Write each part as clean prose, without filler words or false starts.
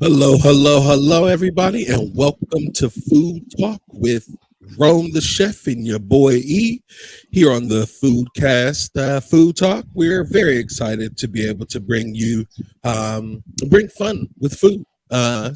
Hello, everybody, and welcome to Food Talk with Rome the Chef and your boy E here on the FoodCast. Food Talk. We're very excited to be able to bring fun with food.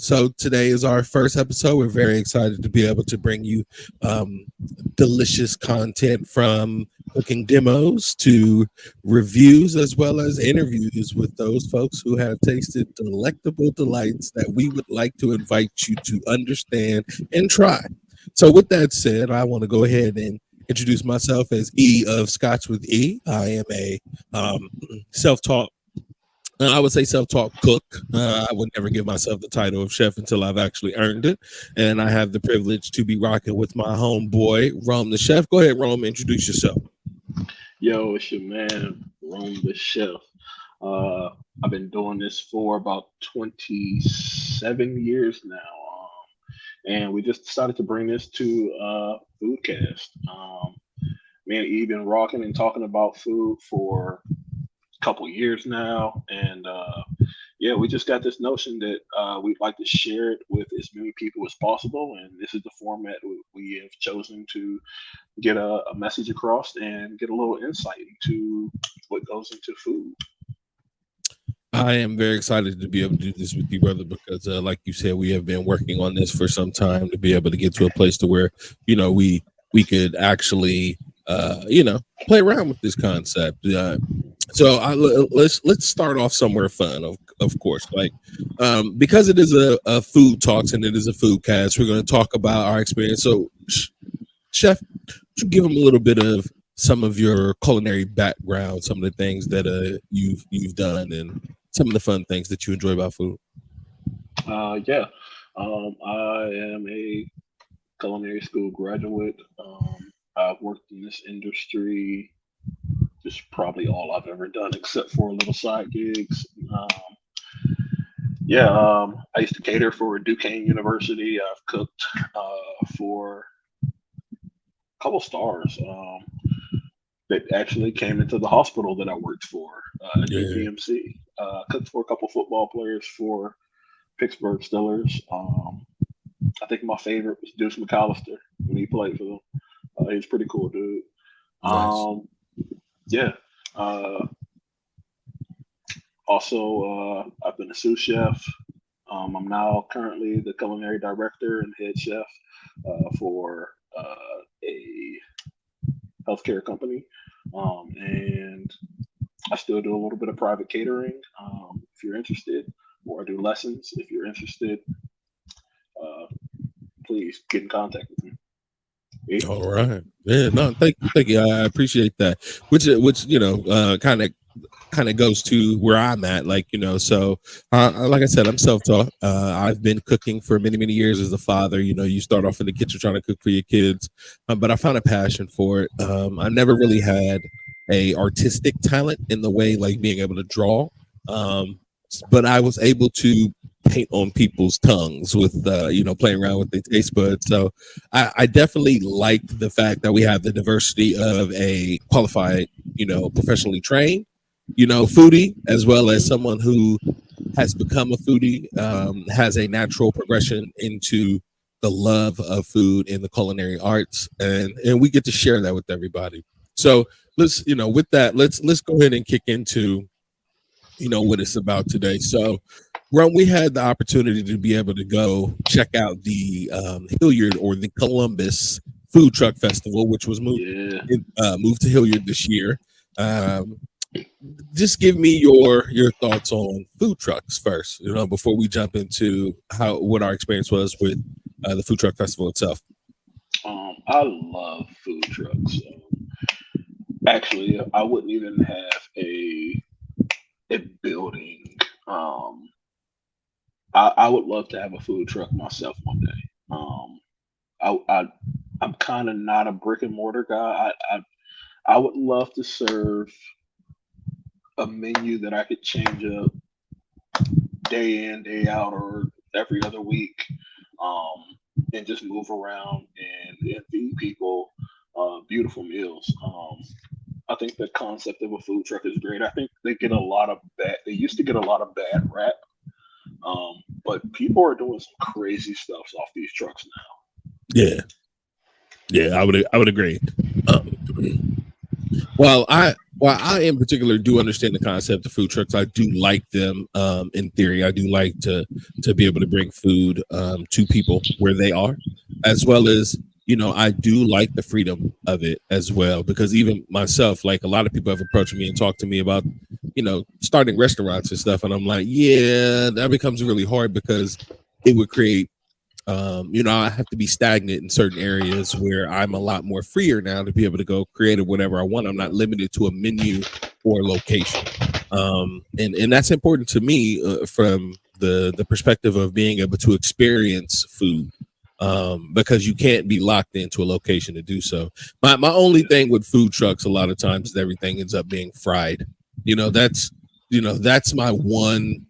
So today is our first episode. We're very excited to be able to bring you um, delicious content from cooking demos to reviews as well as interviews with those folks who have tasted delectable delights that we would like to invite you to understand and try. So, with that said, I want to go ahead and introduce myself as E of Scotch with E. I am a um, self taught. I would say self-taught cook. I would never give myself the title of chef until I've actually earned it, and I have the privilege to be rocking with my homeboy Rome the chef. Go ahead, Rome. Introduce yourself. Yo, it's your man, Rome the Chef. Uh, I've been doing this for about 27 years now. And we just decided to bring this to FoodCast. Me and Eve been rocking and talking about food for a couple years now. And yeah, we just got this notion that we'd like to share it with as many people as possible. And this is the format we have chosen to get a message across and get a little insight into what goes into food. I am very excited to be able to do this with you, brother, because, like you said, we have been working on this for some time to be able to get to a place to where we could actually play around with this concept. Let's start off somewhere fun, of course, like because it is a food talks and it is a food cast. We're going to talk about our experience. So, chef, could you give them a little bit of some of your culinary background, some of the things that you've done, and some of the fun things that you enjoy about food. Yeah, I am a culinary school graduate. I've worked in this industry just probably all I've ever done, except for little side gigs. Yeah, I used to cater for Duquesne University. I've cooked for a couple stars. That actually came into the hospital that I worked for, Yeah, UPMC. Cooked for a couple football players for Pittsburgh Steelers. I think my favorite was Deuce McAllister when he played for them. He was pretty cool, dude. nice. Um, yeah. Uh, Also, I've been a sous chef. I'm now currently the culinary director and head chef for a healthcare company. And I still do a little bit of private catering if you're interested, or I do lessons if you're interested. Uh, Please get in contact with me. Eh? All right. Yeah, no, thank you. I appreciate that. Which kind of goes to where I'm at. Like, so like I said, I'm self-taught. I've been cooking for many years as a father. You start off in the kitchen trying to cook for your kids, but I found a passion for it. I never really had a artistic talent in the way like being able to draw, um, but I was able to paint on people's tongues with playing around with their taste buds. So I definitely like the fact that we have the diversity of a qualified, professionally trained, foodie, as well as someone who has become a foodie, has a natural progression into the love of food and the culinary arts, and we get to share that with everybody. So with that, let's go ahead and kick into what it's about today. So, Ron, we had the opportunity to be able to go check out the Hilliard or the Columbus Food Truck Festival, which was Yeah. moved to Hilliard this year. Um, just give me your thoughts on food trucks first, before we jump into what our experience was with the food truck festival itself. I love food trucks. Actually, I wouldn't even have a building. Um, I would love to have a food truck myself one day. I I'm kind of not a brick and mortar guy. I would love to serve a menu that I could change up day in, day out, or every other week, um, and just move around and feed people beautiful meals. I think the concept of a food truck is great. I think they get a lot of bad. They used to get a lot of bad rap, but people are doing some crazy stuff off these trucks now. Yeah, I would agree. Um, Well, I in particular do understand the concept of food trucks. I do like them. In theory, I do like to be able to bring food to people where they are, as well as I do like the freedom of it as well. Because even myself, like a lot of people have approached me and talked to me about starting restaurants and stuff, and I'm like, yeah, that becomes really hard because it would create I have to be stagnant in certain areas where I'm a lot more freer now to be able to go creative whatever I want. I'm not limited to a menu or location. And that's important to me from the perspective of being able to experience food. Because you can't be locked into a location to do so. My only thing with food trucks a lot of times is everything ends up being fried. That's my one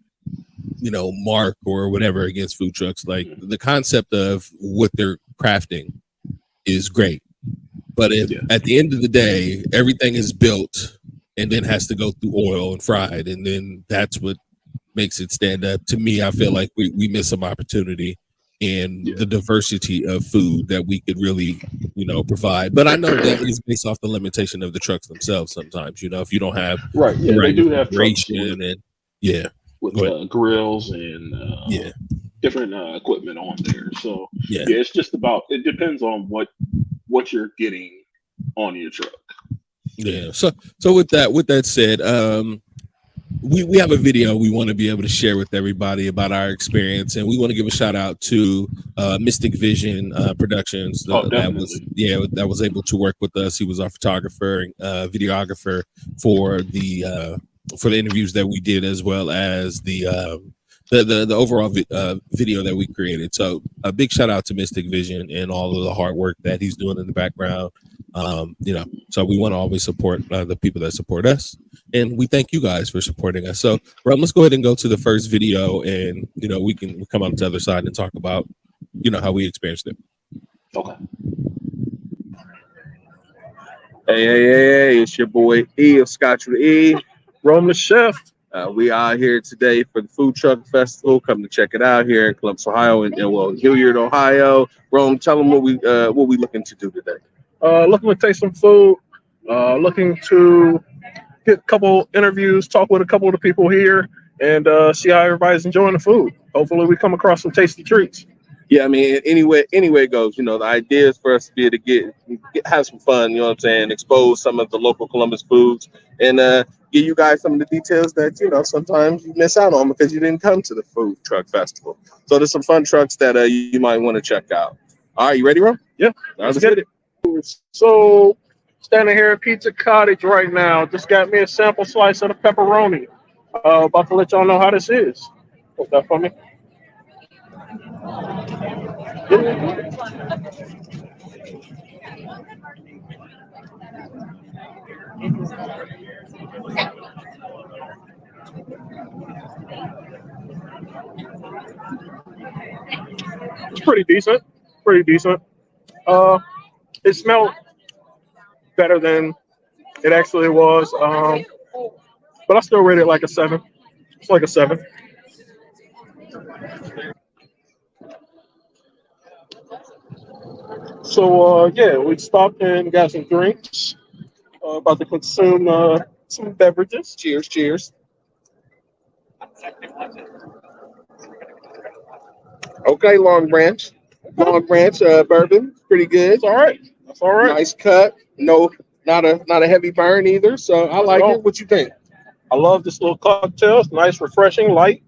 mark or whatever against food trucks. Like the concept of what they're crafting is great, but if at the end of the day everything is built and then has to go through oil and fried, and then that's what makes it stand up, to me I feel like we miss some opportunity in the diversity of food that we could really provide. But I know that is based off the limitation of the trucks themselves. Sometimes if you don't have Right. the Yeah, they right do have trucks refrigeration and yeah with go ahead. grills and Yeah. different equipment on there. So Yeah. it's just about, it depends on what you're getting on your truck. Yeah. So with that said, we have a video we want to be able to share with everybody about our experience, and we want to give a shout out to Mystic Vision Productions that was able to work with us. He was our photographer and videographer for the interviews that we did, as well as the overall video that we created. So a big shout out to Mystic Vision and all of the hard work that he's doing in the background. So we want to always support the people that support us, and we thank you guys for supporting us. So Ron, let's go ahead and go to the first video, and we can come on to the other side and talk about how we experienced it. Okay. Hey, it's your boy E of Scotch with E, Rome the Chef. We are here today for the Food Truck Festival. Come to check it out here in Columbus, Ohio, and Hilliard, Ohio. Rome, tell them what we looking to do today. Looking to taste some food. Looking to get a couple interviews, talk with a couple of the people here, and see how everybody's enjoying the food. Hopefully, we come across some tasty treats. Yeah, I mean, anyway it goes. The idea is for us to be able to have some fun. You know what I'm saying? Expose some of the local Columbus foods, and give you guys some of the details that sometimes you miss out on because you didn't come to the Food Truck Festival. So there's some fun trucks that you might want to check out. All right, you ready, Ron? Yeah, let's get it. So, standing here at Pizza Cottage right now, just got me a sample slice of the pepperoni. About to let y'all know how this is. Hold that for me. It's pretty decent. It smelled better than it actually was. But I still rate it like a 7. It's like a 7. So we stopped and got some drinks. About to consume some beverages. Cheers. Okay, Long Branch bourbon, pretty good. It's all right. That's all right. Nice cut. No, not a heavy burn either. So I like it. What you think? I love this little cocktail. It's nice, refreshing, light.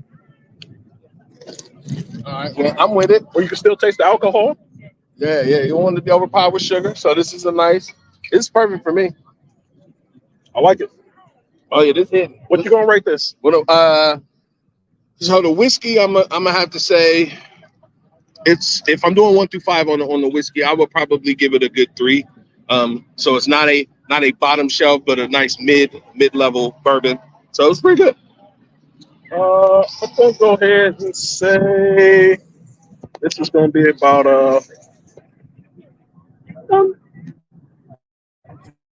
All right, well, I'm with it. Or you can still taste the alcohol. Yeah. You don't want to be overpowered with sugar. So this is it's perfect for me. I like it. Oh yeah, this hit. What you gonna rate this? Well, so the whiskey, I'm gonna have to say, if I'm doing 1 through 5 on the whiskey, I would probably give it a good 3. So it's not a bottom shelf, but a nice mid-level bourbon. So it's pretty good. I'm gonna go ahead and say this is gonna be about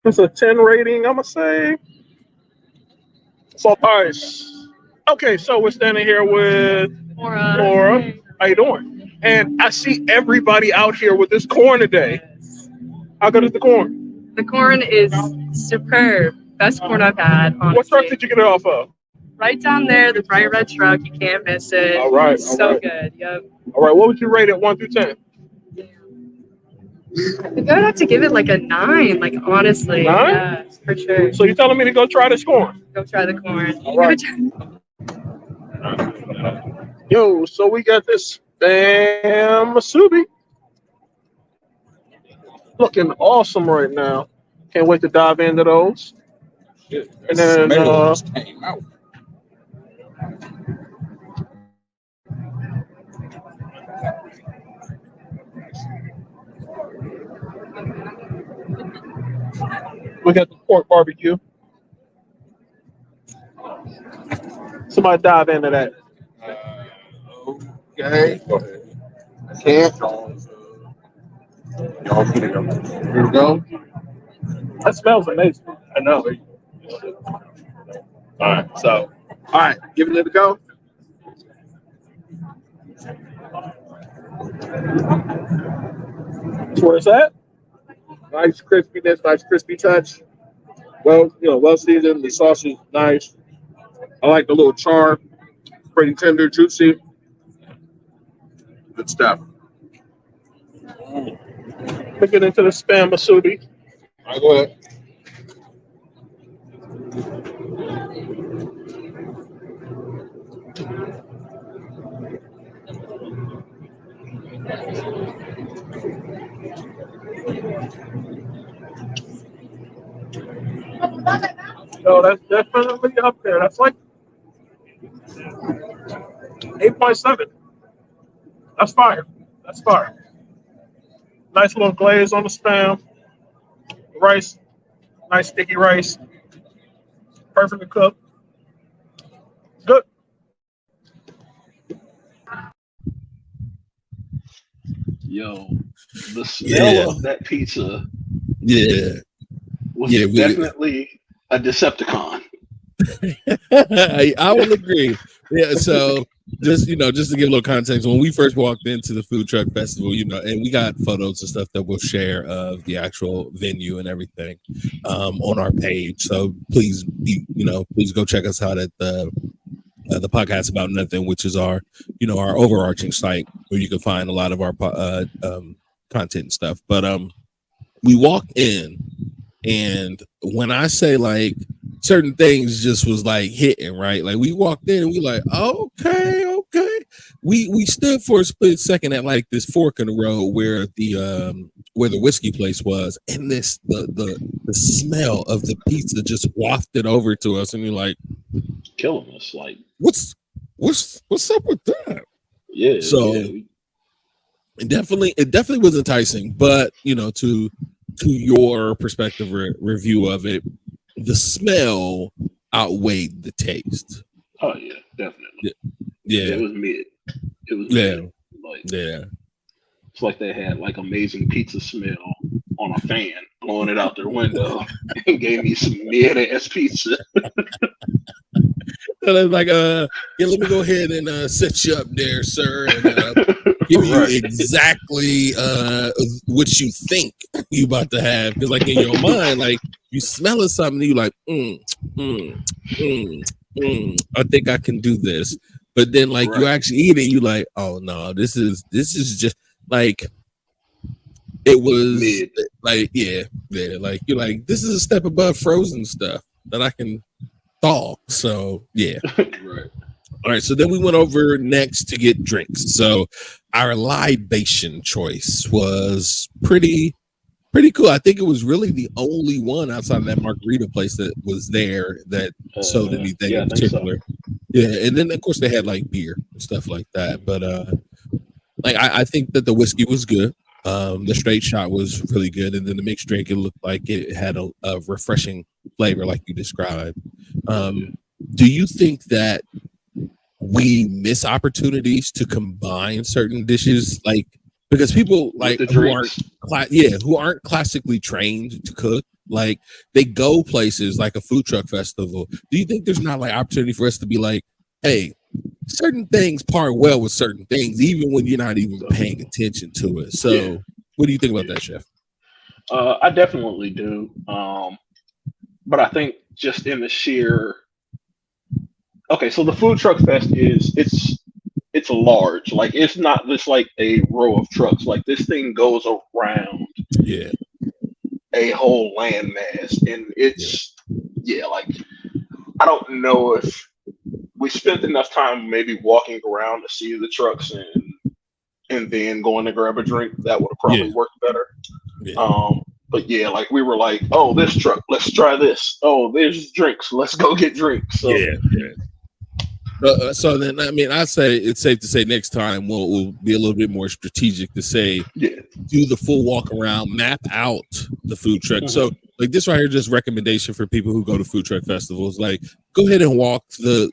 it's a 10 rating. I'm gonna say. So all right. Okay, so we're standing here with Laura, how you doing? And I see everybody out here with this corn today. How good is the corn? The corn is superb. Best corn I've had, honestly. What truck did you get it off of? Right down there, the bright red truck. You can't miss it. All right. It's so good. Yep. All right. What would you rate it 1 through 10? I think I would have to give it like a 9. Like honestly, 9? yeah, for sure. So you're telling me to go try this corn? Go try the corn. All right. Yo, so we got this Spam Masubi. Looking awesome right now. Can't wait to dive into those. And then came out. we got the pork barbecue. Somebody dive into that. Okay. Go ahead. I can't. Y'all get it. Here we go. That smells amazing. I know. All right, giving it a go. That's where it's at. Nice crispiness, nice crispy touch. Well, well seasoned. The sauce is nice. I like the little char. Pretty tender, juicy. Good stuff. Let me get into the Spam Masubi. All right, go ahead. No, that's definitely up there. That's like 8.7. That's fire. That's fire. Nice little glaze on the Spam. Rice, nice sticky rice. Perfectly cooked. Good. Yo, the smell of that pizza was definitely a Decepticon. I will agree. Yeah, so just to give a little context, when we first walked into the food truck festival, and we got photos and stuff that we'll share of the actual venue and everything on our page. So please go check us out at the podcast about nothing, which is our our overarching site where you can find a lot of our content and stuff. But we walked in, and when I say like certain things just was like hitting, right? Like we walked in and we like, okay. We stood for a split second at like this fork in the road where the whiskey place was, and the smell of the pizza just wafted over to us, and you're like, killing us. Like, what's up with that? Yeah. So it definitely was enticing, but to your perspective review of it, the smell outweighed the taste. Oh yeah, definitely. Yeah, it was mid. It was mid. Like, it's like they had like amazing pizza smell on a fan, blowing it out their window, and gave me some mid-ass pizza. So they're like, let me go ahead and set you up there, sir, and give you exactly what you think you about to have. Because like in your mind, like you smelling something, you like, I think I can do this. But then like you actually eat it, you like, oh no, this is just like it was mid. Like like you're like, this is a step above frozen stuff that I can thaw. So yeah. Right. All right, so then we went over next to get drinks. So our libation choice was pretty cool. I think it was really the only one outside of that margarita place that was there that sold anything in particular. So. Yeah, and then of course they had like beer and stuff like that. But like I think that the whiskey was good. The straight shot was really good, and then the mixed drink, it looked like it had a refreshing flavor, like you described. Do you think that we miss opportunities to combine certain dishes, like because people like who aren't classically trained to cook, like they go places like a food truck festival? Do you think there's not like opportunity for us to be like, hey, certain things part well with certain things, even when you're not even paying attention to it. So, Yeah. what do you think about that, Chef? I definitely do. But I think just in the sheer okay, so the food truck fest it's large. Like it's not just like a row of trucks. Like this thing goes around Yeah, a whole landmass, and yeah, it's yeah. Like I don't know if we spent enough time maybe walking around to see the trucks and then going to grab a drink. That would have yeah, probably worked better. yeah, But yeah, like we were like, oh, this truck, let's try this. Oh, there's drinks, let's go get drinks. So yeah, yeah. So then, I mean, I say it's safe to say next time we'll be a little bit more strategic to say yeah, do the full walk around, map out the food truck. Mhm. So like this right here, just recommendation for people who go to food truck festivals. Like go ahead and walk the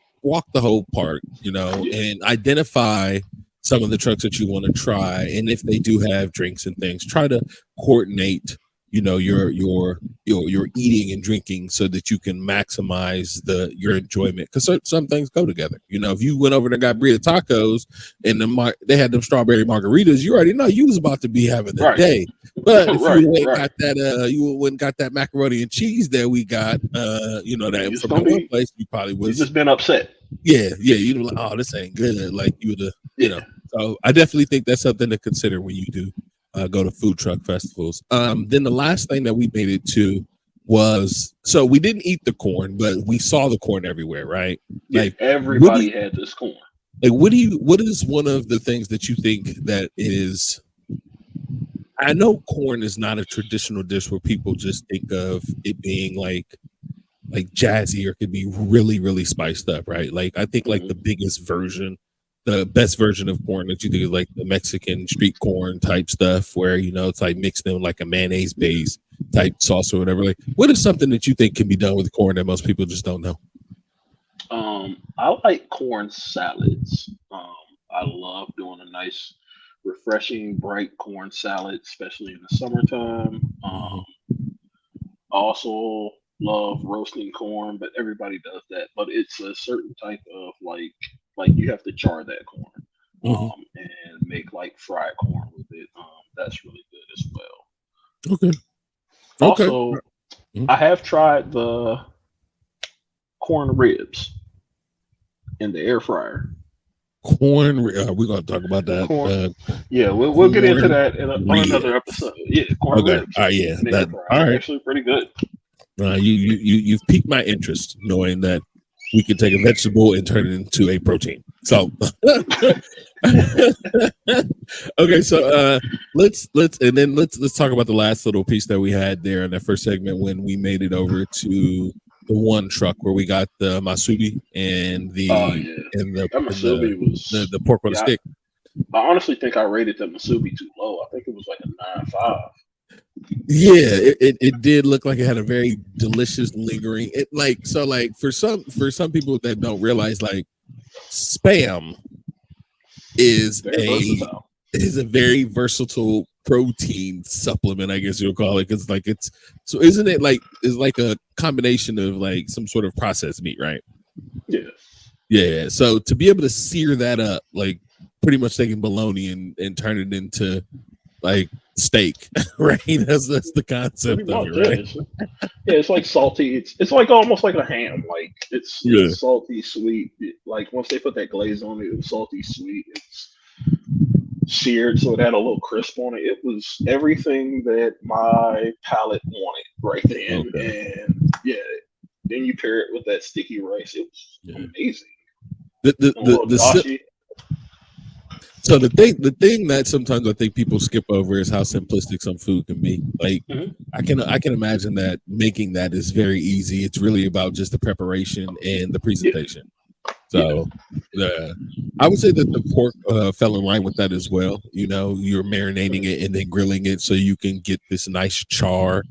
whole park, Yeah. and identify some of the trucks that you want to try, and if they do have drinks and things, try to coordinate your eating and drinking so that you can maximize your enjoyment, because some things go together. If you went over and got burrito tacos and they had them strawberry margaritas, you already know you was about to be having the Right. day. But if Right, you went right. got that you went and got that macaroni and cheese that we got that It's from gonna that one be- place, you probably You've was just been upset. you'd be like, oh, this ain't good, like you would have Yeah. so I definitely think that's something to consider when you do go to food truck festivals. Then the last thing that we made it to was, so we didn't eat the corn, but we saw the corn everywhere, right? Yeah, Like everybody had this corn. what is one of the things that you think that is, I know corn is not a traditional dish where people just think of it being like jazzy, or could be really, really spiced up, right? Like I think like the best version of corn that you do is like the Mexican street corn type stuff, where it's like mixed in like a mayonnaise base type sauce or whatever. Like, what is something that you think can be done with corn that most people just don't know? I like corn salads. I love doing a nice, refreshing, bright corn salad, especially in the summertime. I also love roasting corn, but everybody does that. But it's a certain type of like you have to char that corn, and make like fried corn with it. That's really good as well. Okay. Also, I have tried the corn ribs in the air fryer. Corn. We're gonna talk about that. Corn. Yeah, we'll get into that on another episode. Yeah, corn Okay. ribs. Yeah. in the That. air fryer. All right. Actually, pretty good. You've piqued my interest, knowing that we can take a vegetable and turn it into a protein. So, okay, so let's talk about the last little piece that we had there in that first segment, when we made it over to the one truck where we got the masubi and the That masubi was the pork on a stick. I honestly think I rated the masubi too low. I think it was like a 9.5. Yeah, it did look like it had a very delicious lingering. For some people that don't realize, like, Spam is a very versatile protein supplement, I guess you'll call it, because isn't it like a combination of like some sort of processed meat, right? Yeah. So to be able to sear that up, like pretty much taking bologna and turn it into like steak, right? That's the concept of it, right? It's like salty. It's like almost like a ham. Like it's salty, sweet. Like once they put that glaze on it, it was salty, sweet. It's seared, so it had a little crisp on it. It was everything that my palate wanted right then. Okay. And then you pair it with that sticky rice. It was amazing. So the thing that sometimes I think people skip over is how simplistic some food can be. Like I can imagine that making that is very easy. It's really about just the preparation and the presentation. So I would say that the pork fell in line with that as well. You're marinating it and then grilling it so you can get this nice char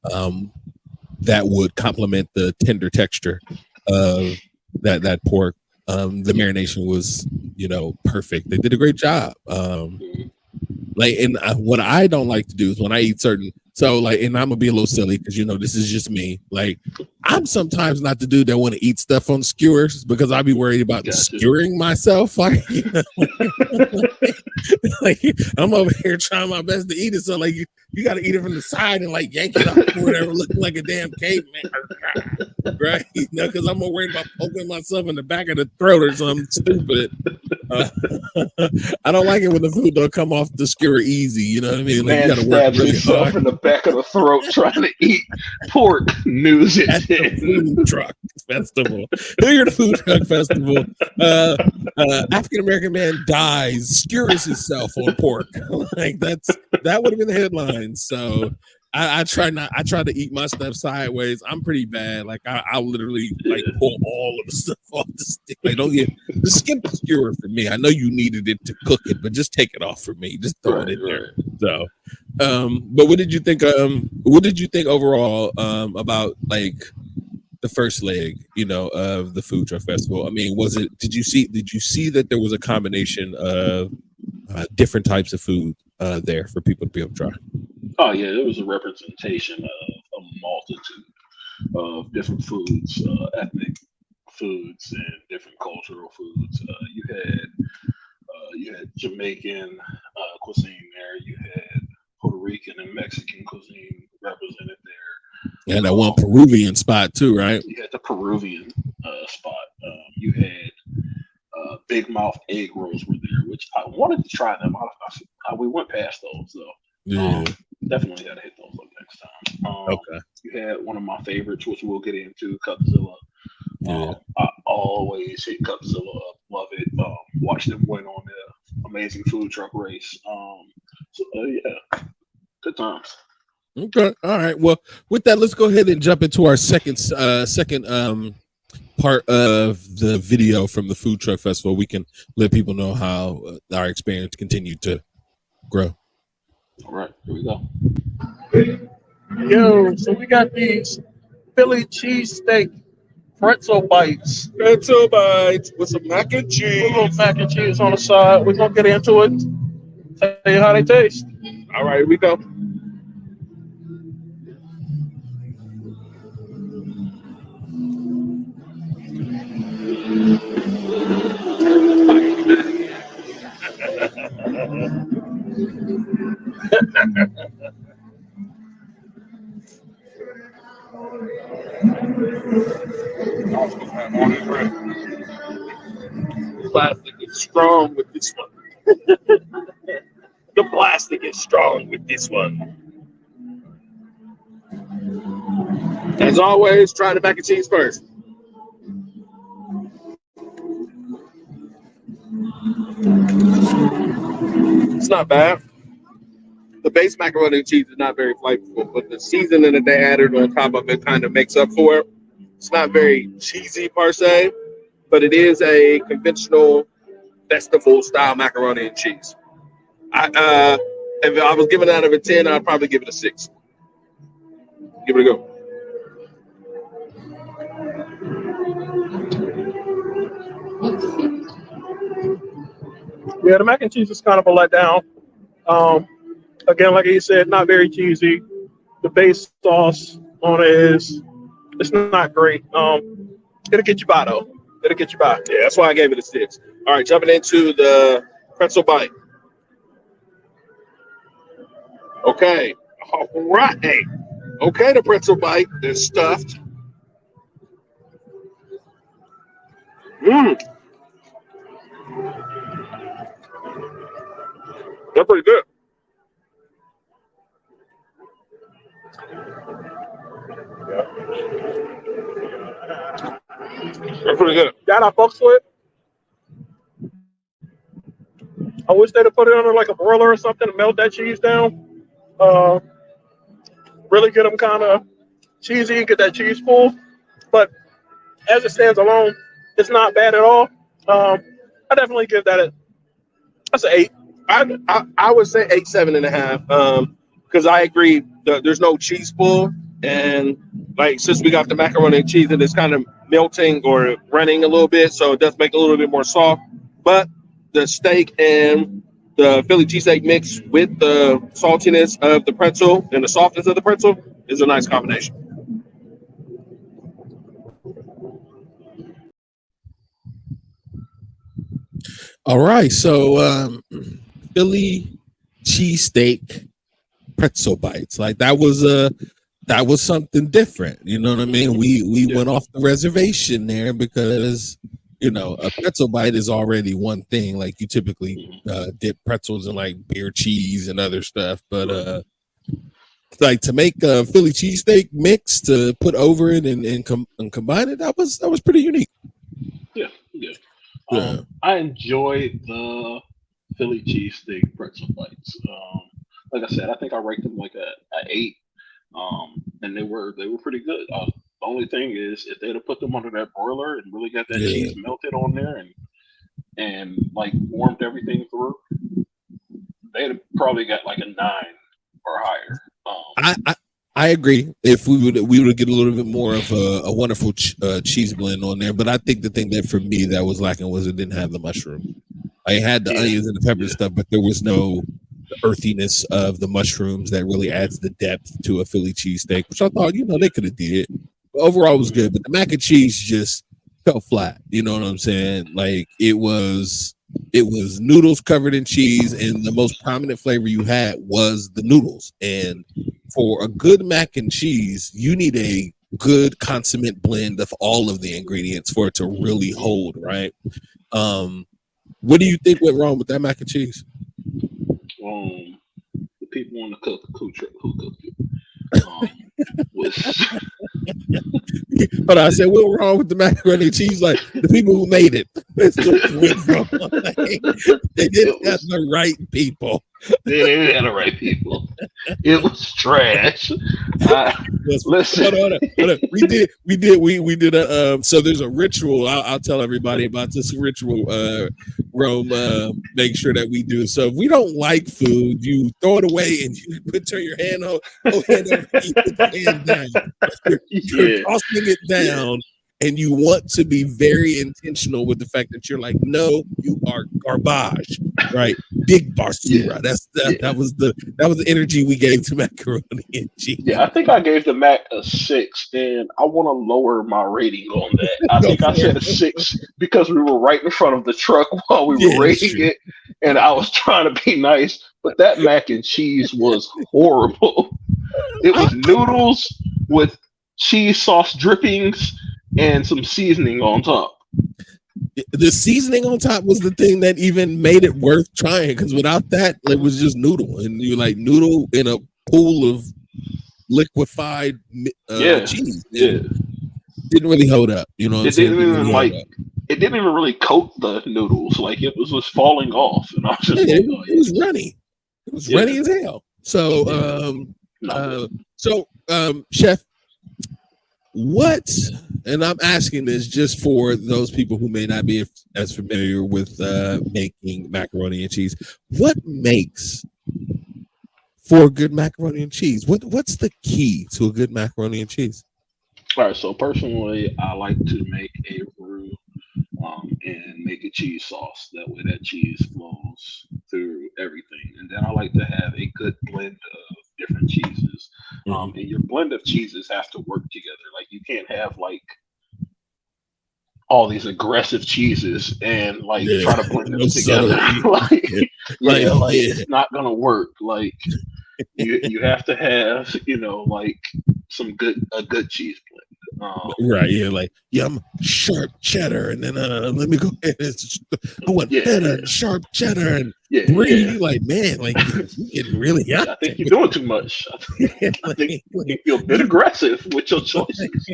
that would complement the tender texture of that pork. The marination was, perfect. They did a great job. What I don't like to do is when I eat certain, and I'm gonna be a little silly because this is just me. Like, I'm sometimes not the dude that want to eat stuff on skewers because I'd be worried about Gotcha. skewering myself. Like, like I'm over here trying my best to eat it. So like you got to eat it from the side and like yank it up or whatever, looking like a damn caveman, right? You know, because I'm more worried about poking myself in the back of the throat or something stupid. I don't like it when the food don't come off the skewer easy. You know what I mean? Like you Man got to work stabs really himself hard in the back of the throat trying to eat pork. News at the it. food truck festival. Here at the food truck festival, African American man dies, skewers himself on pork. Like that would have been the headline. So I try to eat my stuff sideways. I'm pretty bad. Like I literally like pull all of the stuff off the stick. Like just skip the skewer for me. I know you needed it to cook it, but just take it off for me. Just throw it in there. So but what did you think overall about like the first leg, of the food truck festival? I mean, did you see that there was a combination of different types of food there for people to be able to try? Oh yeah, there was a representation of a multitude of different foods, ethnic foods, and different cultural foods. You had Jamaican cuisine there. You had Puerto Rican and Mexican cuisine represented there. And that one Peruvian spot too, right? You had the Peruvian spot. You had Big Mouth egg rolls were there, which I wanted to try them. We went past those though. Yeah. Definitely got to hit those up next time. Okay. You had one of my favorites, which we'll get into, Cupzilla. Yeah. I always hit Cupzilla up. Love it. Watch them win on the amazing food truck race. Yeah, good times. Okay. All right. Well, with that, let's go ahead and jump into our second part of the video from the food truck festival. We can let people know how our experience continued to grow. All right, here we go. Yo, so we got these Philly cheesesteak pretzel bites. Pretzel bites with some mac and cheese. A little mac and cheese on the side. We're going to get into it. Tell you how they taste. All right, here we go. Plastic is strong with this one. The plastic is strong with this one. As always, try the mac and cheese first. It's not bad. The base macaroni and cheese is not very flavorful, but the seasoning that they added on top of it kind of makes up for it. It's not very cheesy per se, but it is a conventional festival style macaroni and cheese. If I was giving it out of a 10, I'd probably give it a 6. Give it a go. Yeah, the mac and cheese is kind of a letdown. Again, like he said, not very cheesy. The base sauce on it it's not great. It'll get you by though. It'll get you by. Yeah, that's why I gave it a 6. All right, jumping into the pretzel bite. Okay. All right. Okay, the pretzel bite is stuffed. They're pretty good. They're pretty good. That I fucks with. I wish they'd have put it under like a broiler or something to melt that cheese down. Really get them kind of cheesy and get that cheese full. But as it stands alone, it's not bad at all. I definitely give that that's an 8. I would say 8, 7.5. Because I agree, there's no cheese pull, and like since we got the macaroni and cheese, and it's kind of melting or running a little bit, so it does make it a little bit more soft. But the steak and the Philly cheesesteak mix with the saltiness of the pretzel and the softness of the pretzel is a nice combination. All right, so Philly cheesesteak pretzel bites, like that was something different. You know what I mean? We Yeah. went off the reservation there because a pretzel bite is already one thing. Like you typically Mhm. dip pretzels in like beer cheese and other stuff, but Right. like to make a Philly cheesesteak mix to put over it and combine it, that was pretty unique. Yeah. Yeah. Yeah, I enjoyed the Philly cheesesteak pretzel bites. Like I said, I think I ranked them like a 8. And they were pretty good. The only thing is, if they'd have put them under that broiler and really got that yeah. cheese melted on there and like warmed everything through, they'd have probably got like a 9 or higher. I agree. If we would get a little bit more of a wonderful cheese blend on there, but I think the thing that for me that was lacking was it didn't have the mushroom. I had the Yeah, onions and the pepper and yeah, stuff, but there was no the earthiness of the mushrooms that really adds the depth to a Philly cheesesteak, which I thought they could have did. But overall, it was mhm, good, but the mac and cheese just fell flat. You know what I'm saying? Like it was noodles covered in cheese, and the most prominent flavor you had was the noodles. And for a good mac and cheese, you need a good consummate blend of all of the ingredients for it to really hold, right? Um, what do you think went wrong with that mac and cheese? um, the people on the who cooked it was But I said, what wrong with the macaroni and cheese? Like the people who made it. That's what went wrong. Like, they didn't it have was the right people. they didn't have the right people. It was trash. I Yes. listen. Hold on. We did a so there's a ritual. I'll tell everybody about this ritual. Rome, make sure that we do. So if we don't like food, you throw it away and you turn your hand on, hand over, you put your hand down. You're Yeah, tossing it yeah, down, and you want to be very intentional with the fact that you're like, no, you are garbage, right? Big yeah, basura. That's that. yeah. That was the energy we gave to macaroni and Yeah, cheese. I think I gave the Mac a 6, and I want to lower my rating on that. I Go think I for said a it. 6 because we were right in front of the truck while we were Yeah, it's rating true. it, and I was trying to be nice, but that mac and cheese was horrible. It I, was noodles with cheese sauce drippings and some seasoning on top. the seasoning on top was the thing that even made it worth trying because without that, it was just noodle, and you like noodle in a pool of liquefied Yeah, cheese, yeah. and didn't really hold up. You know what I'm It saying? didn't Didn't even really hold like up. it didn't even really coat the noodles. Like it was just falling off, and I was Yeah, just it, like, was- oh it was runny. It was yeah, runny as hell. So, yeah, no. chef, what? And I'm asking this just for those people who may not be as familiar with making macaroni and cheese. What makes for good macaroni and cheese? What's the key to a good macaroni and cheese? All right, so personally, I like to make a roux and make a cheese sauce. That way, that cheese flows through everything. And then I like to have a good blend of different cheeses. Mhm. And your blend of cheeses have to work together. Like you can't have like all these aggressive cheeses and like Yeah, try to blend no them together. subtlety. Like, Yeah. Like yeah, like yeah, it's not gonna work. Like you have to have like some good cheese blend. right. Yeah, like yum sharp cheddar, and then let me go ahead and I want Yeah, feta yeah, and sharp cheddar and yeah, brie. yeah. You like man, like you getting really out Yeah, I there. think you're doing too much. I like, think like, you're a bit you aggressive with your choices.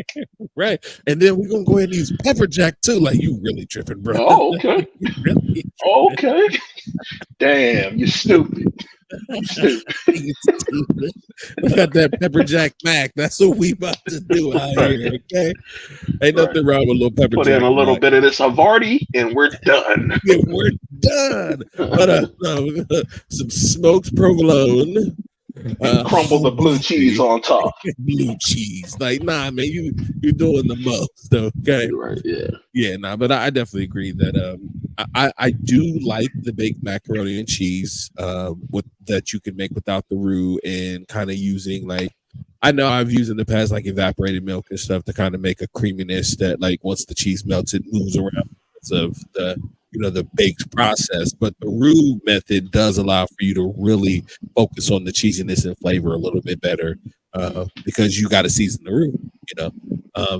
right, and then we're gonna go ahead and use pepper jack too. Like you really tripping, bro. Oh, okay. You really Okay. Damn, you stupid. You stupid. tripping. Stupid. We got that pepper jack mac. That's what we about to do out Right. here. Okay, ain't Right. nothing wrong with a little pepper Put in jack a little mac. bit of this Havarti and we're done. Yeah, we're done. But no, some smoked provolone, Crumble the blue cheese Havarti, on top. blue cheese. Like, nah, man, you're doing the most. Okay, Right, yeah. yeah, nah, but I definitely agree that I do like the baked macaroni and cheese with that you can make without the roux and kind of using like. I know I've used in the past like evaporated milk and stuff to kind of make a creaminess that like once the cheese melts it moves around because of the the baked process. But the roux method does allow for you to really focus on the cheesiness and flavor a little bit better, because you got to season the roux,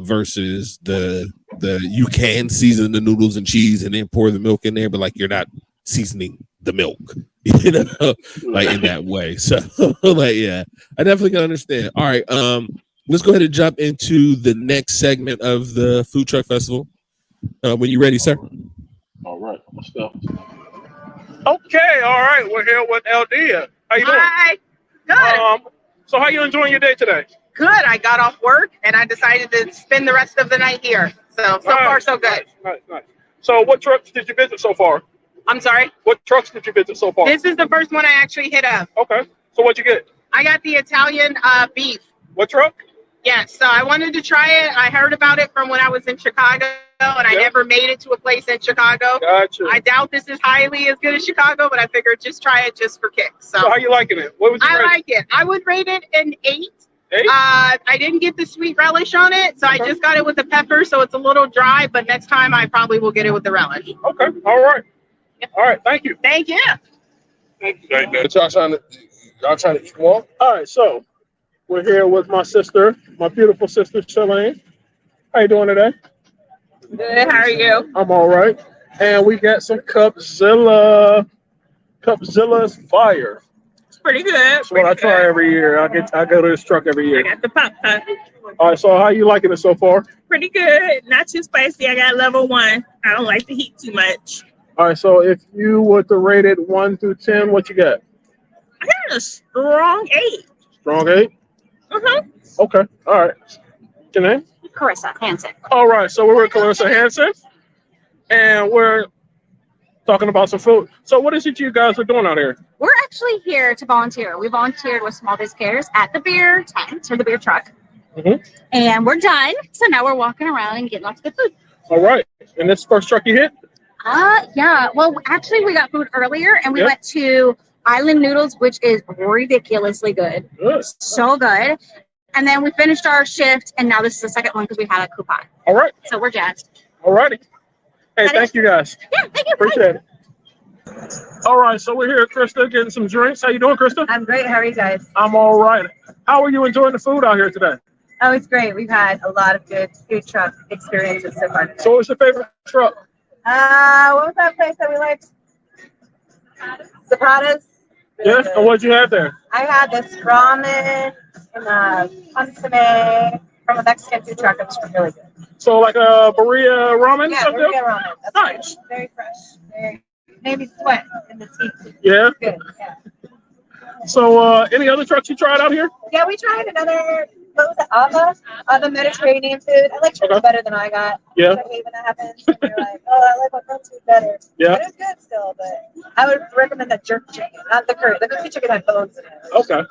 versus the you can season the noodles and cheese and then pour the milk in there, but like you're not seasoning the milk, like in that way. So like, yeah, I definitely can understand. All right, let's go ahead and jump into the next segment of the Food Truck Festival. When you're ready, sir. All right, let's go. Okay, all right. We're here with LD. How you doing? Hi. Good. So how you enjoying your day today? Good. I got off work and I decided to spend the rest of the night here. So far, so good. Nice. So what trucks did you visit so far? I'm sorry? What trucks did you visit so far? This is the first one I actually hit up. Okay. So what'd you get? I got the Italian beef. What truck? Yes. So I wanted to try it. I heard about it from when I was in Chicago, and I never made it to a place in Chicago. Gotcha. I doubt this is highly as good as Chicago, but I figured just try it just for kicks. So how you liking it? What would you rate? I like it. I would rate it an 8. 8? I didn't get the sweet relish on it, so I just got it with the pepper, so it's a little dry, but next time I probably will get it with the relish. Okay. All right. All right. Thank you. Thank you. Thank you. But y'all trying to eat more? All right. So we're here with my sister, my beautiful sister, Shalane. How you doing today? Good. How are you? I'm all right. And we got some Cupzilla. Cupzilla's fire. It's pretty good. That's what I try every year. I go to this truck every I year. got the pop pop. All right. So how you liking it so far? Pretty good. Not too spicy. I got level 1. I don't like the heat too much. All right. So if you were to rate it 1 through 10, what you got? I got a strong 8. Strong 8. Okay. All right. Your name? Carissa Hansen. All right. So we're with Carissa Hansen, and we're talking about some food. So what is it you guys are doing out here? We're actually here to volunteer. We volunteered with Small Biz Cares at the beer tent or the beer truck. And we're done. So now we're walking around and getting lots of good food. All right. And this first truck you hit? Yeah. Well, actually, we got food earlier, and we went to Island Noodles, which is ridiculously good. So good. And then we finished our shift, and now this is the second one because we had a coupon. All right. So we're jazzed. All righty. Hey, thank you guys. Yeah, thank you. Appreciate it. All right, so we're here at Krista getting some drinks. How you doing, Krista? I'm great. How are you guys? I'm all right. How are you enjoying the food out here today? Oh, it's great. We've had a lot of good food truck experiences so far. So what's your favorite truck? What was that place that we liked? Zapatas. Yeah, and what'd you have there? I had this ramen and consomme from a Mexican food truck. It was really good. So like a Berea ramen? Yeah, Berea ramen. That's nice. Very fresh. Very maybe sweat in the heat. Yeah. Good. Yeah. So any other trucks you tried out here? Yeah, we tried another. What was it? Ava Mediterranean food. I like chicken better than I got. Yeah. I hate when that happens. You're like, I like my friend's food better. Yeah. But it's good still, but I would recommend the jerk chicken, not the curry. The curry chicken had bones in it. Okay.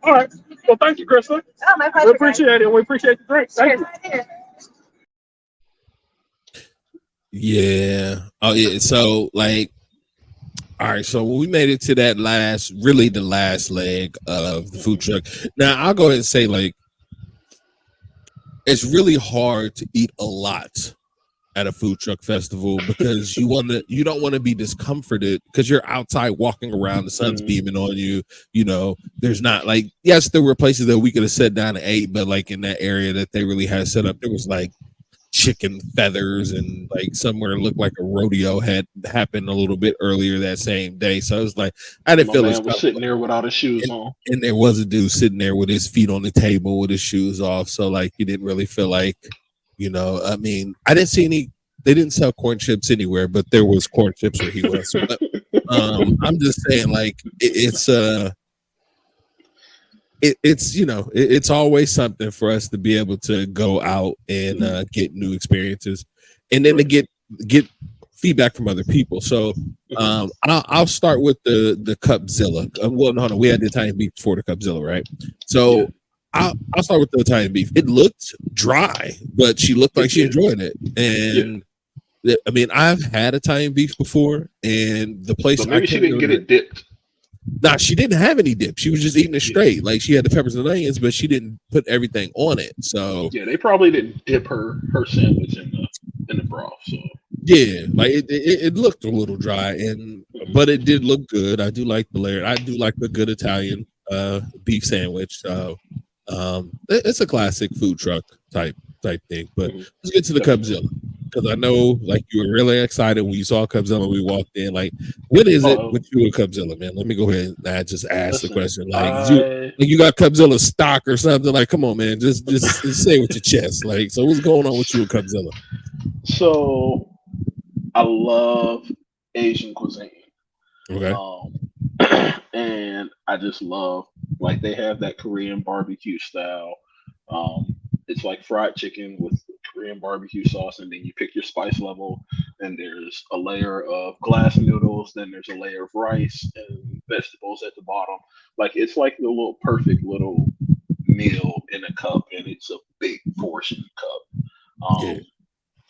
All right. Well, thank you, Krista. Oh, my pleasure. We appreciate it. We appreciate the drinks. Thank you. Cheers. Yeah. Oh, yeah. So, like, all right. So we made it to that the last leg of the food truck. Now, I'll go ahead and say, like, it's really hard to eat a lot at a food truck festival because you don't want to be discomforted because you're outside walking around, the sun's beaming on you. You know, there's not like, yes, there were places that we could have sat down and ate, but like in that area that they really had set up, there was like chicken feathers and like somewhere looked like a rodeo had happened a little bit earlier that same day. So it was like I didn't feel it was sitting there without his shoes on, and there was a dude sitting there with his feet on the table with his shoes off. So like you didn't really feel like, you know, I mean, I didn't see any. They didn't sell corn chips anywhere, but there was corn chips where he was. But, I'm just saying, like it's you know, it's always something for us to be able to go out and get new experiences, and then to get feedback from other people. So I'll start with the Cupzilla. Well, no, we had the Italian beef before the Cupzilla, right? So I'll start with the Italian beef. It looked dry, but she looked like she enjoyed it, and I mean, I've had Italian beef before, and the place. But maybe she didn't get it dipped. Nah, she didn't have any dip. She was just eating it straight. Like she had the peppers and onions, but she didn't put everything on it. So yeah, they probably didn't dip her sandwich in the broth. So Yeah, like it looked a little dry, but it did look good. I do like the layer. I do like a good Italian beef sandwich. So it's a classic food truck type thing. But let's get to the Cubzilla, because I know like you were really excited when you saw Cubzilla when we walked in. Like, what is it with you and Cubzilla, man? Let me go ahead and just ask the question. Like, you got Cubzilla stock or something? Like, come on, man, just say it with your chest. Like, so what's going on with you and Cubzilla? So I love Asian cuisine. Okay. And I just love, like, they have that Korean barbecue style. It's like fried chicken with Korean barbecue sauce, and then you pick your spice level, and there's a layer of glass noodles, then there's a layer of rice and vegetables at the bottom. Like, it's like the little perfect little meal in a cup, and it's a big portion cup.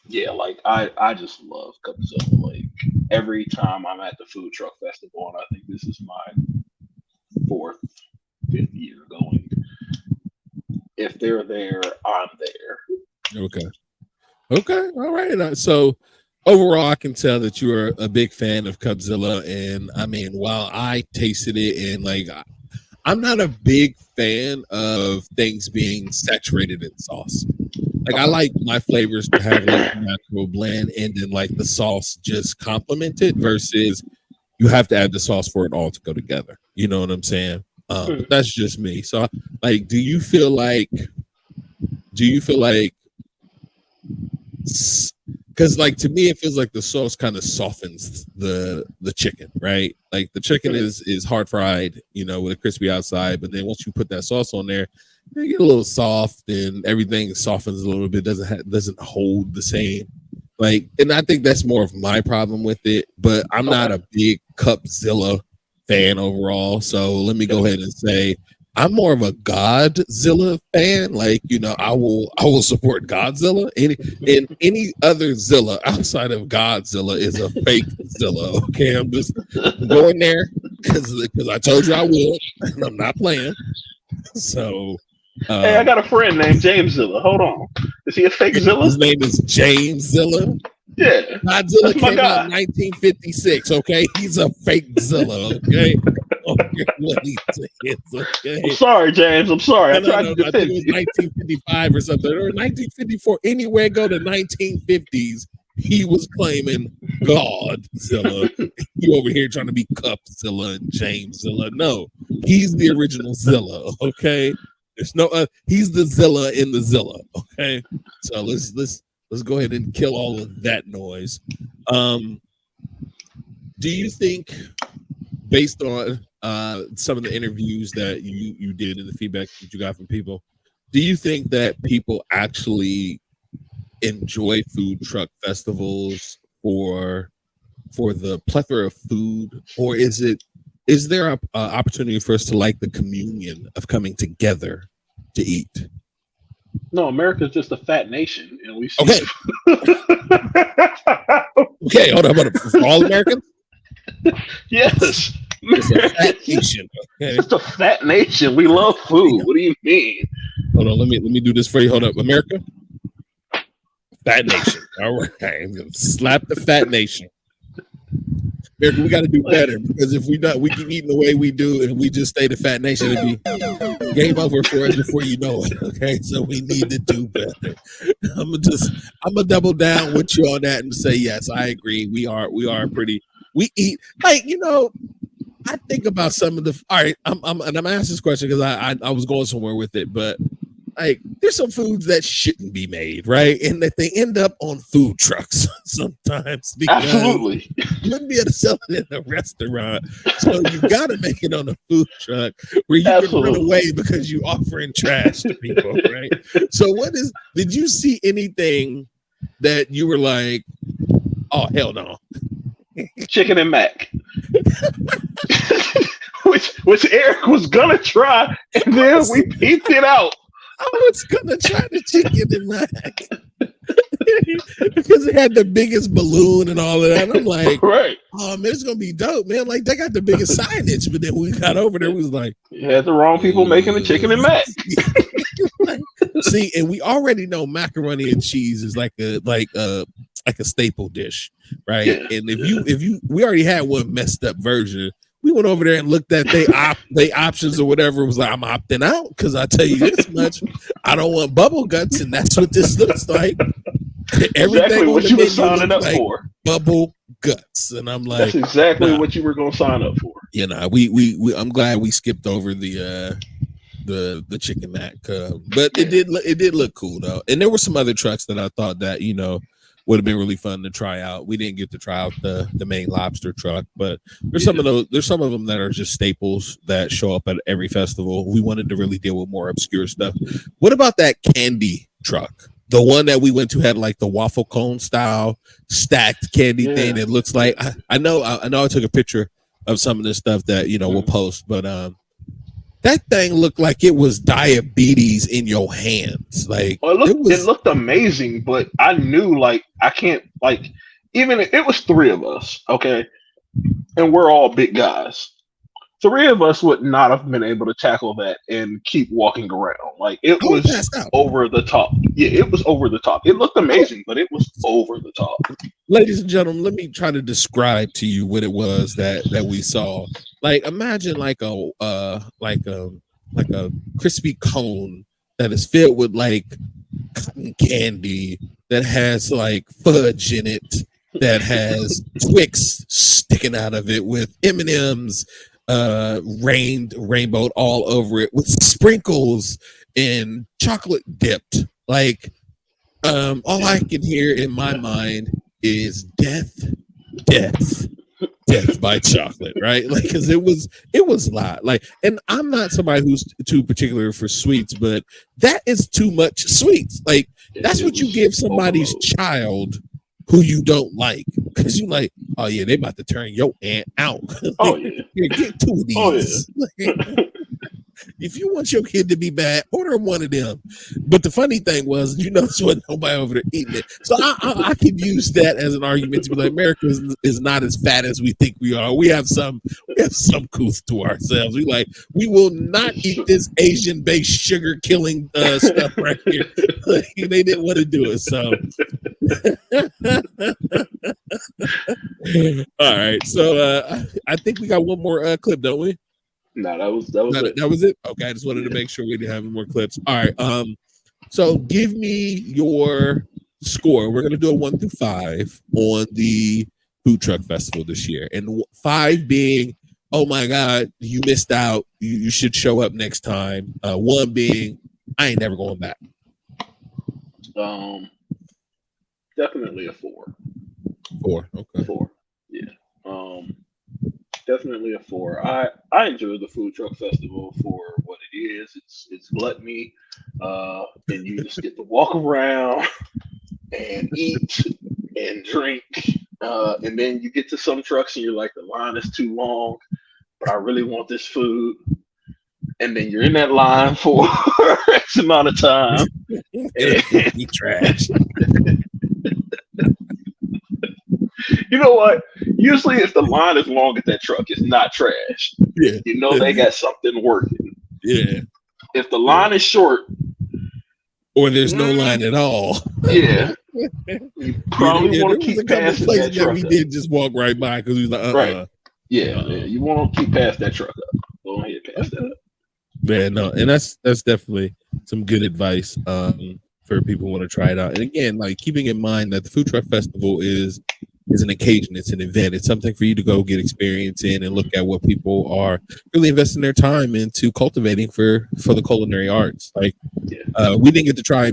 Yeah, like I just love Cubzilla. Like, every time I'm at the food truck festival, and I think this is my 4th, 5th year going. If they're there, I'm there. Okay, all right. So overall, I can tell that you are a big fan of Cubzilla, and I mean, while I tasted it, and like, I'm not a big fan of things being saturated in sauce. Like, I like my flavors to have like a natural blend, and then like the sauce just complement it, versus you have to add the sauce for it all to go together. You know what I'm saying? But that's just me. So, like, do you feel like, because like, to me, it feels like the sauce kind of softens the chicken, right? Like, the chicken is hard fried, you know, with a crispy outside, but then once you put that sauce on there, you get a little soft, and everything softens a little bit. Doesn't hold the same. Like, and I think that's more of my problem with it. But I'm not a big Cubzilla fan overall. So let me go ahead and say I'm more of a Godzilla fan. Like, you know, I will support Godzilla. Any other Zilla outside of Godzilla is a fake Zilla. Okay, I'm just going there because I told you I will, and I'm not playing. So. Hey, I got a friend named James Zilla. Hold on. Is he a fake Zilla? His name is James Zilla. Yeah. Godzilla came out in 1956, okay? He's a fake Zilla, okay? Okay. I'm sorry, James. I'm sorry. I tried to I defend think it you. was 1955 or something, or 1954. Anywhere go to 1950s, he was claiming Godzilla. You over here trying to be Cubzilla and James Zilla. No, he's the original Zilla, okay? There's no he's the Zilla in the Zilla, okay? So let's go ahead and kill all of that noise. Do you think, based on some of the interviews that you did and the feedback that you got from people, do you think that people actually enjoy food truck festivals for the plethora of food, or is there an opportunity for us to like the communion of coming together to eat? No, America's just a fat nation, and we see. Okay. Okay, hold on. For all Americans? Yes. It's a fat nation. Okay. It's just a fat nation. We love food. What do you mean? Hold on. Let me do this for you. Hold up, America. Fat nation. All right. I'm gonna slap the fat nation. America, we got to do better, because if we keep eating the way we do, and we just stay the fat nation, it'd be game over for us before you know it. Okay, so we need to do better. I'm gonna double down with you on that and say yes, I agree. We eat like, you know. I think about some of the. All right, I'm gonna ask this question because I was going somewhere with it, but like, there's some foods that shouldn't be made, right? And that they end up on food trucks sometimes, because Absolutely. you wouldn't be able to sell it in a restaurant. So you got to make it on a food truck where you can run away because you offering trash to people, right? So did you see anything that you were like, oh, hell no? Chicken and mac. which Eric was gonna try, and then we peeped it out. I was gonna try the chicken and mac because it had the biggest balloon and all of that. And I'm like, right. Oh man, it's gonna be dope, man. Like, they got the biggest signage, but then when we got over there, we was like, you had the wrong people making the chicken and mac. See, and we already know macaroni and cheese is like a like a staple dish, right? Yeah. And if you we already had one messed up version. We went over there and looked at they options or whatever. It was like, I'm opting out because I tell you this much, I don't want bubble guts, and that's what this looks like. Exactly what you were signing up like for. Bubble guts, and I'm like, that's exactly what you were going to sign up for. You know, we I'm glad we skipped over the chicken mac, but it did look cool though, and there were some other trucks that I thought that would have been really fun to try out. We didn't get to try out the main lobster truck, but there's some of them that are just staples that show up at every festival. We wanted to really deal with more obscure stuff. What about that candy truck? The one that we went to had like the waffle cone style stacked candy thing. It looks like I know I took a picture of some of the stuff that we'll post, but that thing looked like it was diabetes in your hands. Like it looked amazing, but I knew I can't even if it was 3 of us, okay, and we're all big guys. 3 of us would not have been able to tackle that and keep walking around. It was over the top. Yeah, it was over the top. It looked amazing, but it was over the top. Ladies and gentlemen, let me try to describe to you what it was that we saw. Imagine like a crispy cone that is filled with cotton candy that has fudge in it, that has Twix sticking out of it with M&Ms rainbowed all over it with sprinkles and chocolate dipped. All I can hear in my mind is death by chocolate, right? Because it was a lot. And I'm not somebody who's too particular for sweets, but that is too much sweets. That's what you give somebody's child who you don't like, because you like, oh yeah, they about to turn your aunt out. Oh yeah, here, get 2 of these. Oh, yeah. If you want your kid to be bad, order one of them. But the funny thing was, there wasn't nobody over there eating it. So I could use that as an argument to be like, America is not as fat as we think we are. We have some couth to ourselves. We will not eat this Asian-based sugar-killing stuff right here. They didn't want to do it, so. All right, so I think we got one more clip, don't we? No, that was it. That was it. Okay, I just wanted to make sure we didn't have any more clips. All right. So give me your score. We're gonna do a 1 through 5 on the food truck festival this year, and 5 being, oh my God, you missed out. You should show up next time. 1 being, I ain't never going back. Definitely a 4. 4. Okay. 4. Yeah. Definitely a 4. I enjoy the food truck festival for what it is. It's gluttony, and you just get to walk around and eat and drink, and then you get to some trucks and you're like, the line is too long, but I really want this food, and then you're in that line for X amount of time. Eat trash. You know what? Usually, if the line is long at that truck, it's not trash. Yeah. They got something working. Yeah. If the line is short, or there's no line at all. Yeah. You probably want to keep past that truck. We did just walk right by because we was like, Right. Yeah. You want to keep past that truck up. Go ahead, past that up. Yeah, no, and that's definitely some good advice for people who want to try it out. And again, keeping in mind that the food truck festival is an occasion, it's an event, it's something for you to go get experience in and look at what people are really investing their time into cultivating for the culinary arts. We didn't get to try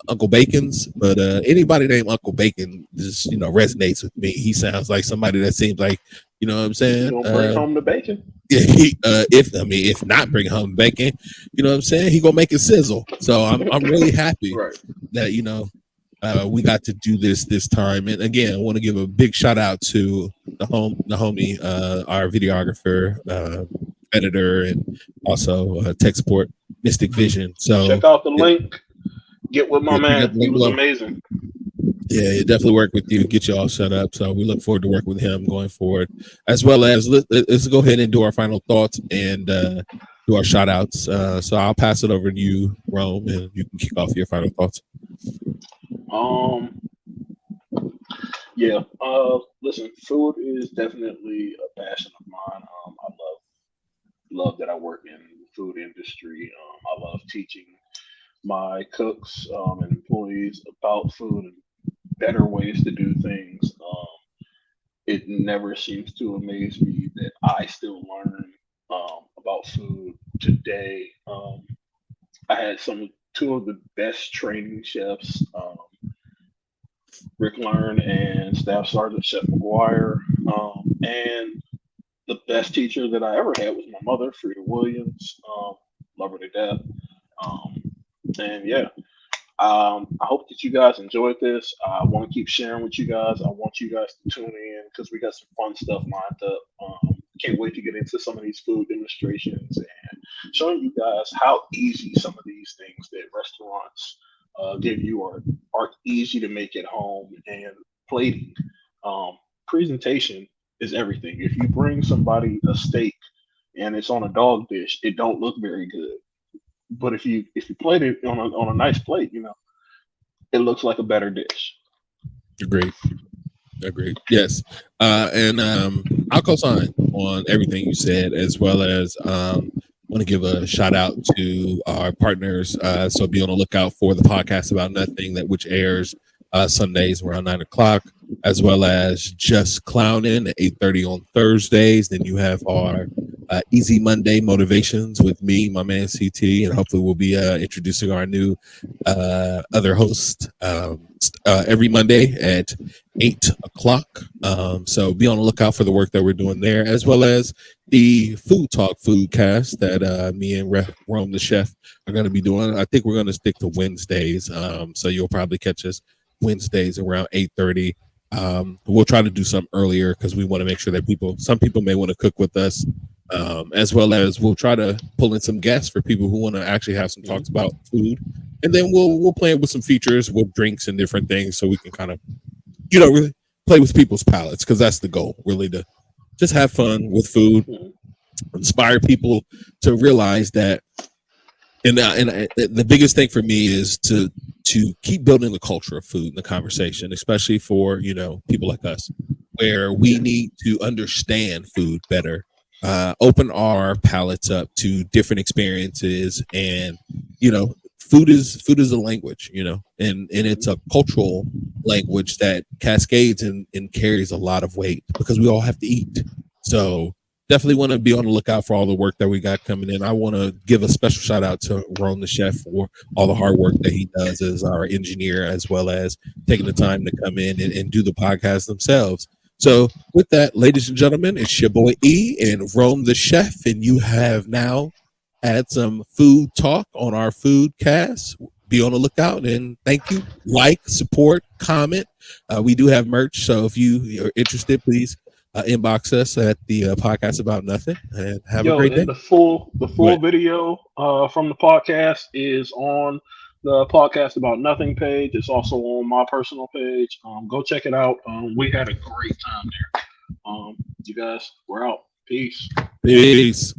Uncle Bacon's, but anybody named Uncle Bacon just resonates with me. He sounds like somebody that seems like, you know what I'm saying, you gonna bring home the bacon. Yeah, if not bring home bacon, you know what I'm saying, he gonna make it sizzle. So I'm really happy that we got to do this time. And again, I want to give a big shout out to the homie, our videographer, editor, and also tech support, Mystic Vision. So check out the link. Get with my man. He was amazing. Yeah, it definitely worked with you. Get you all set up. So we look forward to working with him going forward, as well as let's go ahead and do our final thoughts and do our shout outs. So I'll pass it over to you, Rome, and you can kick off your final thoughts. Yeah. Listen, food is definitely a passion of mine. I love that I work in the food industry. I love teaching my cooks and employees about food and better ways to do things. It never seems to amaze me that I still learn about food today. I had two of the best training chefs, Rick Learn and Staff Sergeant Chef McGuire, and the best teacher that I ever had was my mother, Frida Williams. Love her to death. Um, and yeah, I hope that you guys enjoyed this. I want to keep sharing with you guys. I want you guys to tune in because we got some fun stuff lined up. Can't wait to get into some of these food demonstrations and showing you guys how easy some of these things that restaurants give you are easy to make at home. And plating, presentation is everything. If you bring somebody a steak and it's on a dog dish, it don't look very good. But if you plate it on a nice plate, it looks like a better dish. Agreed. Agreed. Yes. And I'll co-sign on everything you said, as well as want to give a shout out to our partners. So be on the lookout for the podcast about nothing which airs Sundays around 9 o'clock, as well as Just Clowning at 8:30 on Thursdays. Then you have our Easy Monday Motivations with me, my man CT, and hopefully we'll be introducing our new other host every Monday at 8 o'clock. So be on the lookout for the work that we're doing there, as well as the FoodTalk FoodCast that me and Rome the chef are going to be doing. I think we're going to stick to Wednesdays. So you'll probably catch us Wednesdays around 8:30. We'll try to do some earlier because we want to make sure that some people may want to cook with us, as well as we'll try to pull in some guests for people who want to actually have some talks about food, and then we'll play with some features with drinks and different things so we can kind of really play with people's palates, because that's the goal, really, to just have fun with food, inspire people to realize that. And the biggest thing for me is to keep building the culture of food in the conversation, especially for people like us, where we need to understand food better, open our palates up to different experiences, and food is a language, and it's a cultural language that cascades and carries a lot of weight because we all have to eat. So definitely want to be on the lookout for all the work that we got coming in. I want to give a special shout out to Ron the chef for all the hard work that he does as our engineer, as well as taking the time to come in and do the podcast themselves. So with that, ladies and gentlemen, it's your boy E and Rome the chef, and you have now had some food talk on our FoodCast. Be on the lookout, and thank you. Like, support, comment. We do have merch, so if you are interested, please inbox us at the podcast about nothing, and have a great day. And the full video from the podcast is on the podcast about nothing page. It's also on my personal page. Go check it out. We had a great time there. You guys, we're out. Peace. Peace.